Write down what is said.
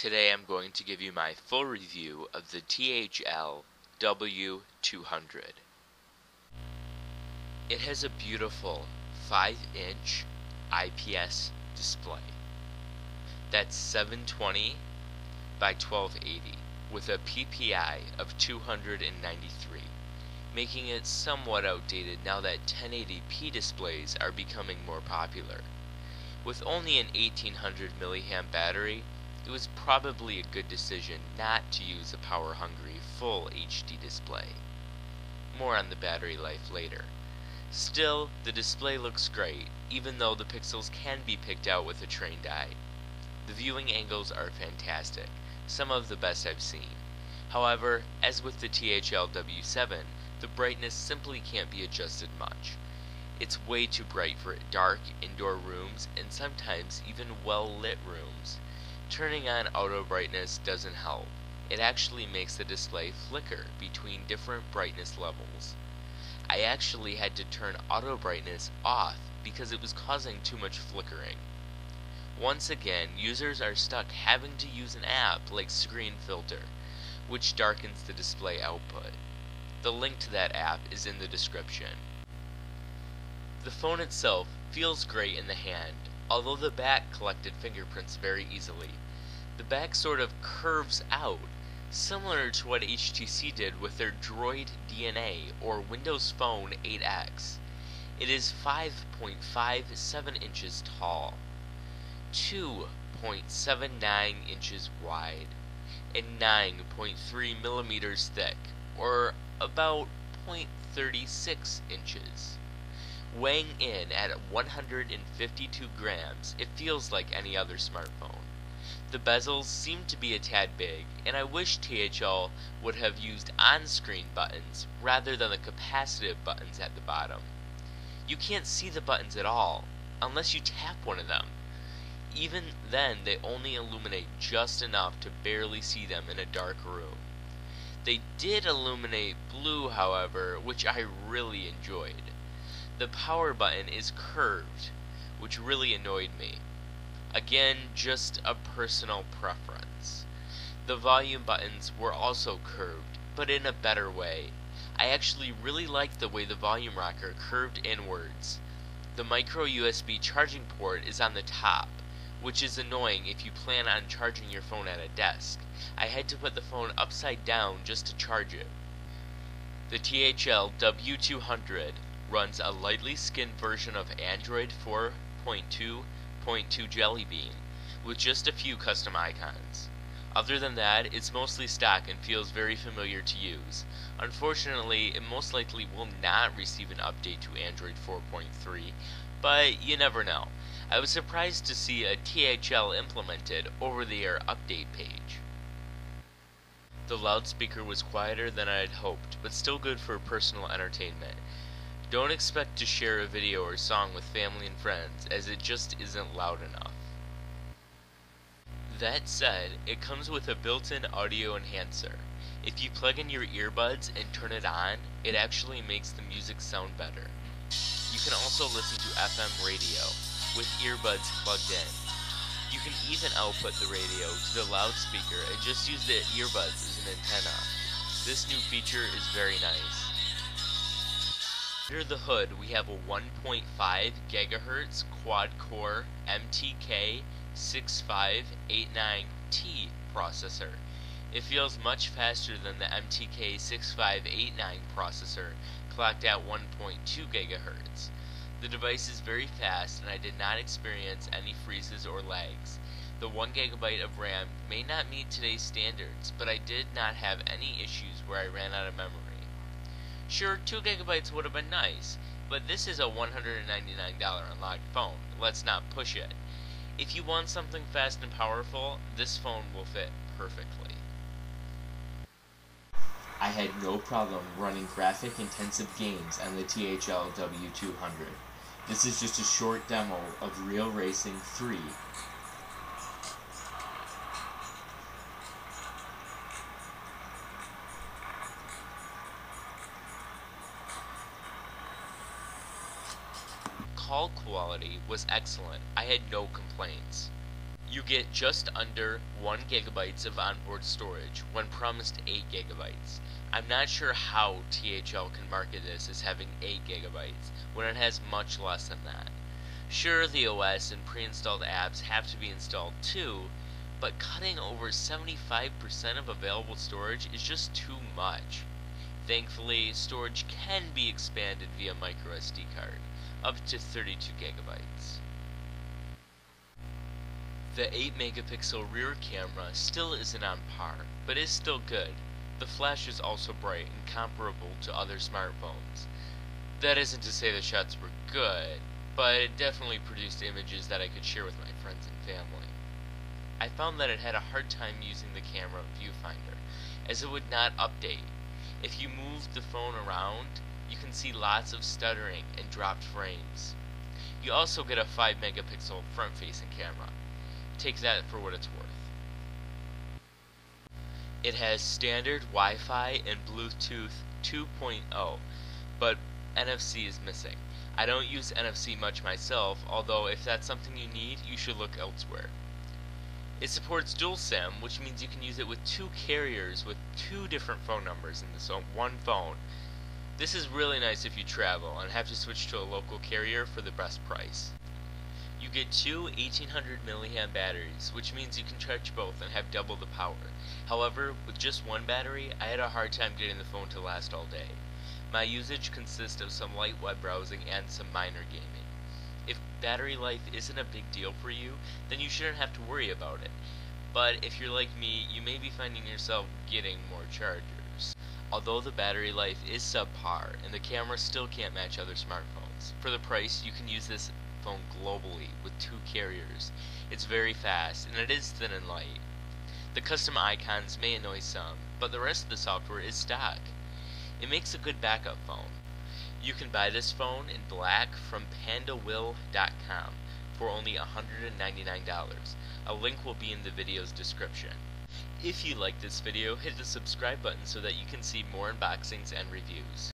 Today I'm going to give you my full review of the THL W200. It has a beautiful 5-inch IPS display. That's 720 by 1280 with a PPI of 293, making it somewhat outdated now that 1080p displays are becoming more popular. With only an 1800 mAh battery, it was probably a good decision not to use a power-hungry full HD display. More on the battery life later. Still, the display looks great, even though the pixels can be picked out with a trained eye. The viewing angles are fantastic, some of the best I've seen. However, as with the THL W7, the brightness simply can't be adjusted much. It's way too bright for dark indoor rooms and sometimes even well-lit rooms. Turning on auto brightness doesn't help. It actually makes the display flicker between different brightness levels. I actually had to turn auto brightness off because it was causing too much flickering. Once again, users are stuck having to use an app like Screen Filter, which darkens the display output. The link to that app is in the description. The phone itself feels great in the hand, although the back collected fingerprints very easily. The back sort of curves out, similar to what HTC did with their Droid DNA or Windows Phone 8X. It is 5.57 inches tall, 2.79 inches wide, and 9.3 millimeters thick, or about 0.36 inches. Weighing in at 152 grams, it feels like any other smartphone. The bezels seem to be a tad big, and I wish THL would have used on-screen buttons rather than the capacitive buttons at the bottom. You can't see the buttons at all, unless you tap one of them. Even then, they only illuminate just enough to barely see them in a dark room. They did illuminate blue, however, which I really enjoyed. The power button is curved, which really annoyed me. Again, just a personal preference. The volume buttons were also curved, but in a better way. I actually really liked the way the volume rocker curved inwards. The micro USB charging port is on the top, which is annoying if you plan on charging your phone at a desk. I had to put the phone upside down just to charge it. The THL W200 runs a lightly skinned version of Android 4.2.2 Jelly Bean, with just a few custom icons. Other than that, it's mostly stock and feels very familiar to use. Unfortunately, it most likely will not receive an update to Android 4.3, but you never know. I was surprised to see a THL implemented over-the-air update page. The loudspeaker was quieter than I had hoped, but still good for personal entertainment. Don't expect to share a video or song with family and friends, as it just isn't loud enough. That said, it comes with a built-in audio enhancer. If you plug in your earbuds and turn it on, it actually makes the music sound better. You can also listen to FM radio with earbuds plugged in. You can even output the radio to the loudspeaker and just use the earbuds as an antenna. This new feature is very nice. Under the hood, we have a 1.5 GHz quad-core MTK6589T processor. It feels much faster than the MTK6589 processor, clocked at 1.2 GHz. The device is very fast, and I did not experience any freezes or lags. The 1 GB of RAM may not meet today's standards, but I did not have any issues where I ran out of memory. Sure, 2 GB would have been nice, but this is a $199 unlocked phone. Let's not push it. If you want something fast and powerful, this phone will fit perfectly. I had no problem running graphic-intensive games on the THL W200. This is just a short demo of Real Racing 3. Call quality was excellent. I had no complaints. You get just under 1 gigabytes of onboard storage when promised 8 gigabytes. I'm not sure how THL can market this as having 8 gigabytes when it has much less than that. Sure, the OS and pre-installed apps have to be installed too, but cutting over 75% of available storage is just too much. Thankfully, storage can be expanded via microSD card, up to 32 gigabytes. The 8 megapixel rear camera still isn't on par, but is still good. The flash is also bright and comparable to other smartphones. That isn't to say the shots were good, but it definitely produced images that I could share with my friends and family. I found that it had a hard time using the camera viewfinder, as it would not update. If you moved the phone around, you can see lots of stuttering and dropped frames. You also get a 5 megapixel front-facing camera. Take that for what it's worth. It has standard Wi-Fi and Bluetooth 2.0, but NFC is missing. I don't use NFC much myself, although if that's something you need, you should look elsewhere. It supports dual SIM, which means you can use it with 2 carriers with 2 different phone numbers in this one phone. This is really nice if you travel and have to switch to a local carrier for the best price. You get 2 1800 mAh batteries, which means you can charge both and have double the power. However, with just one battery, I had a hard time getting the phone to last all day. My usage consists of some light web browsing and some minor gaming. If battery life isn't a big deal for you, then you shouldn't have to worry about it. But if you're like me, you may be finding yourself getting more chargers. Although the battery life is subpar, and the camera still can't match other smartphones, for the price you can use this phone globally with 2 carriers. It's very fast, and it is thin and light. The custom icons may annoy some, but the rest of the software is stock. It makes a good backup phone. You can buy this phone in black from Pandawill.com for only $199. A link will be in the video's description. If you like this video, hit the subscribe button so that you can see more unboxings and reviews.